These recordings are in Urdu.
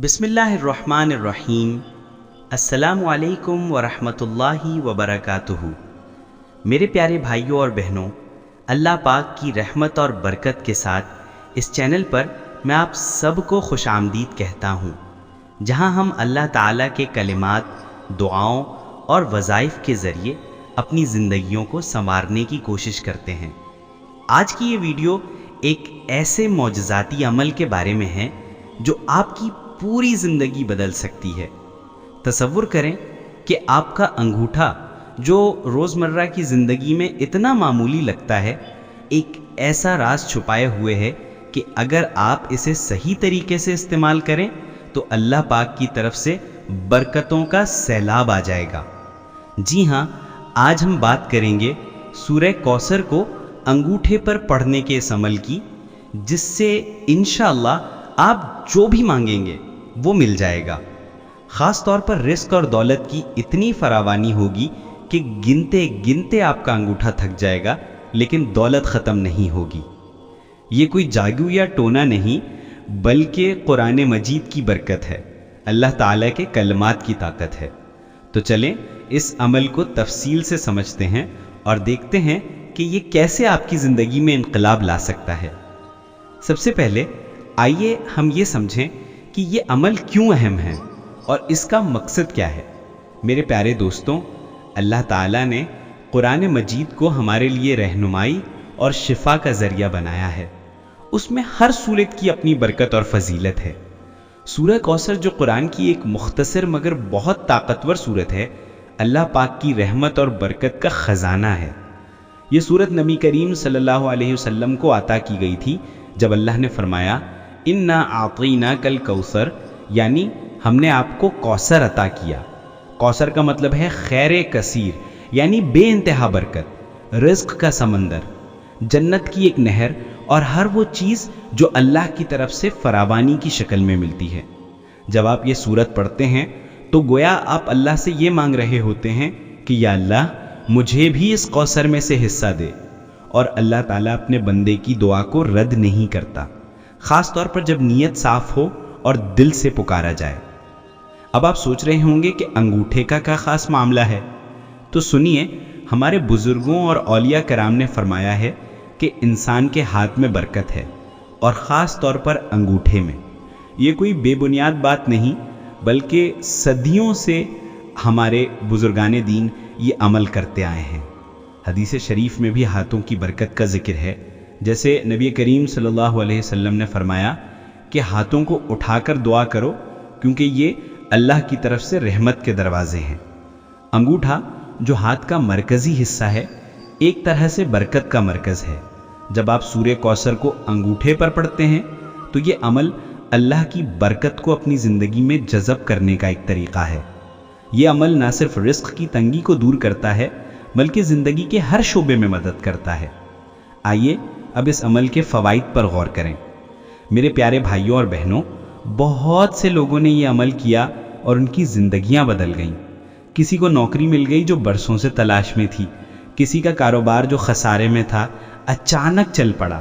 بسم اللہ الرحمن الرحیم۔ السلام علیکم ورحمۃ اللہ وبرکاتہ۔ میرے پیارے بھائیوں اور بہنوں، اللہ پاک کی رحمت اور برکت کے ساتھ اس چینل پر میں آپ سب کو خوش آمدید کہتا ہوں، جہاں ہم اللہ تعالیٰ کے کلمات، دعاؤں اور وظائف کے ذریعے اپنی زندگیوں کو سنوارنے کی کوشش کرتے ہیں۔ آج کی یہ ویڈیو ایک ایسے معجزاتی عمل کے بارے میں ہے جو آپ کی پوری زندگی بدل سکتی ہے۔ تصور کریں کہ آپ کا انگوٹھا، جو روزمرہ کی زندگی میں اتنا معمولی لگتا ہے، ایک ایسا راز چھپائے ہوئے ہے کہ اگر آپ اسے صحیح طریقے سے استعمال کریں تو اللہ پاک کی طرف سے برکتوں کا سیلاب آ جائے گا۔ جی ہاں، آج ہم بات کریں گے سورہ کوثر کو انگوٹھے پر پڑھنے کے اس عمل کی، جس سے انشاءاللہ آپ جو بھی مانگیں گے وہ مل جائے گا۔ خاص طور پر رزق اور دولت کی اتنی فراوانی ہوگی کہ گنتے گنتے آپ کا انگوٹھا تھک جائے گا، لیکن دولت ختم نہیں ہوگی۔ یہ کوئی جادو یا ٹونا نہیں، بلکہ قرآن مجید کی برکت ہے، اللہ تعالیٰ کے کلمات کی طاقت ہے۔ تو چلیں اس عمل کو تفصیل سے سمجھتے ہیں اور دیکھتے ہیں کہ یہ کیسے آپ کی زندگی میں انقلاب لا سکتا ہے۔ سب سے پہلے آئیے ہم یہ سمجھیں کہ یہ عمل کیوں اہم ہے اور اس کا مقصد کیا ہے۔ میرے پیارے دوستوں، اللہ تعالیٰ نے قرآن مجید کو ہمارے لیے رہنمائی اور شفا کا ذریعہ بنایا ہے۔ اس میں ہر سورت کی اپنی برکت اور فضیلت ہے۔ سورہ کوثر، جو قرآن کی ایک مختصر مگر بہت طاقتور سورت ہے، اللہ پاک کی رحمت اور برکت کا خزانہ ہے۔ یہ سورت نبی کریم صلی اللہ علیہ وسلم کو عطا کی گئی تھی جب اللہ نے فرمایا، اِنَّا أَعْطَيْنَاكَ الْكَوْثَرَ، یعنی ہم نے آپ کو کوثر عطا کیا۔ کوثر کا مطلب ہے خیر کثیر، یعنی بے انتہا برکت، رزق کا سمندر، جنت کی ایک نہر اور ہر وہ چیز جو اللہ کی طرف سے فراوانی کی شکل میں ملتی ہے۔ جب آپ یہ سورت پڑھتے ہیں تو گویا آپ اللہ سے یہ مانگ رہے ہوتے ہیں کہ یا اللہ، مجھے بھی اس کوثر میں سے حصہ دے، اور اللہ تعالیٰ اپنے بندے کی دعا کو رد نہیں کرتا، خاص طور پر جب نیت صاف ہو اور دل سے پکارا جائے۔ اب آپ سوچ رہے ہوں گے کہ انگوٹھے کا کیا خاص معاملہ ہے؟ تو سنیے، ہمارے بزرگوں اور اولیاء کرام نے فرمایا ہے کہ انسان کے ہاتھ میں برکت ہے، اور خاص طور پر انگوٹھے میں۔ یہ کوئی بے بنیاد بات نہیں، بلکہ صدیوں سے ہمارے بزرگان دین یہ عمل کرتے آئے ہیں۔ حدیث شریف میں بھی ہاتھوں کی برکت کا ذکر ہے، جیسے نبی کریم صلی اللہ علیہ وسلم نے فرمایا کہ ہاتھوں کو اٹھا کر دعا کرو، کیونکہ یہ اللہ کی طرف سے رحمت کے دروازے ہیں۔ انگوٹھا، جو ہاتھ کا مرکزی حصہ ہے، ایک طرح سے برکت کا مرکز ہے۔ جب آپ سورہ کوثر کو انگوٹھے پر پڑھتے ہیں تو یہ عمل اللہ کی برکت کو اپنی زندگی میں جذب کرنے کا ایک طریقہ ہے۔ یہ عمل نہ صرف رزق کی تنگی کو دور کرتا ہے، بلکہ زندگی کے ہر شعبے میں مدد کرتا ہے۔ آئیے اب اس عمل کے فوائد پر غور کریں۔ میرے پیارے بھائیوں اور بہنوں، بہت سے لوگوں نے یہ عمل کیا اور ان کی زندگیاں بدل گئیں۔ کسی کو نوکری مل گئی جو برسوں سے تلاش میں تھی، کسی کا کاروبار جو خسارے میں تھا اچانک چل پڑا،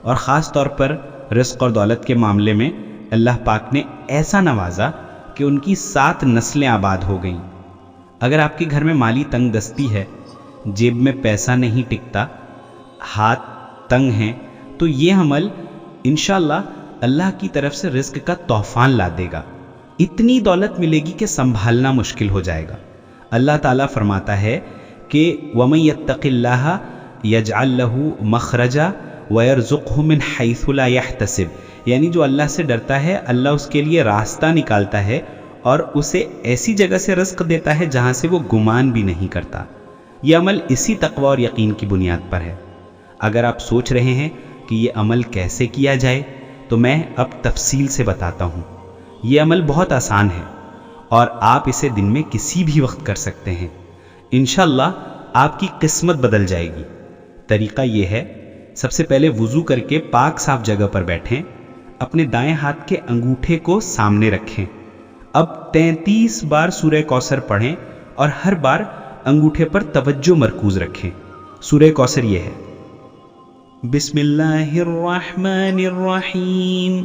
اور خاص طور پر رزق اور دولت کے معاملے میں اللہ پاک نے ایسا نوازا کہ ان کی 7 نسلیں آباد ہو گئیں۔ اگر آپ کے گھر میں مالی تنگ دستی ہے، جیب میں پیسہ نہیں ٹکتا، ہاتھ تنگ ہیں، تو یہ عمل انشاءاللہ اللہ کی طرف سے رزق کا طوفان لا دے گا۔ اتنی دولت ملے گی کہ سنبھالنا مشکل ہو جائے گا۔ اللہ تعالیٰ فرماتا ہے کہ وَمَن يَتَّقِ اللَّهَ يَجْعَل لَّهُ مَخْرَجًا وَيَرْزُقْهُ مِنْ حَيْثُ لَا يَحْتَسِبُ، یعنی جو اللہ سے ڈرتا ہے، اللہ اس کے لیے راستہ نکالتا ہے اور اسے ایسی جگہ سے رزق دیتا ہے جہاں سے وہ گمان بھی نہیں کرتا۔ یہ عمل اسی تقوی اور یقین کی بنیاد پر ہے۔ اگر آپ سوچ رہے ہیں کہ یہ عمل کیسے کیا جائے، تو میں اب تفصیل سے بتاتا ہوں۔ یہ عمل بہت آسان ہے اور آپ اسے دن میں کسی بھی وقت کر سکتے ہیں۔ انشاءاللہ آپ کی قسمت بدل جائے گی۔ طریقہ یہ ہے، سب سے پہلے وضو کر کے پاک صاف جگہ پر بیٹھیں، اپنے دائیں ہاتھ کے انگوٹھے کو سامنے رکھیں۔ اب 33 بار سورہ کوثر پڑھیں اور ہر بار انگوٹھے پر توجہ مرکوز رکھیں۔ سورہ کوثر یہ ہے، بسم اللہ الرحمن الرحیم،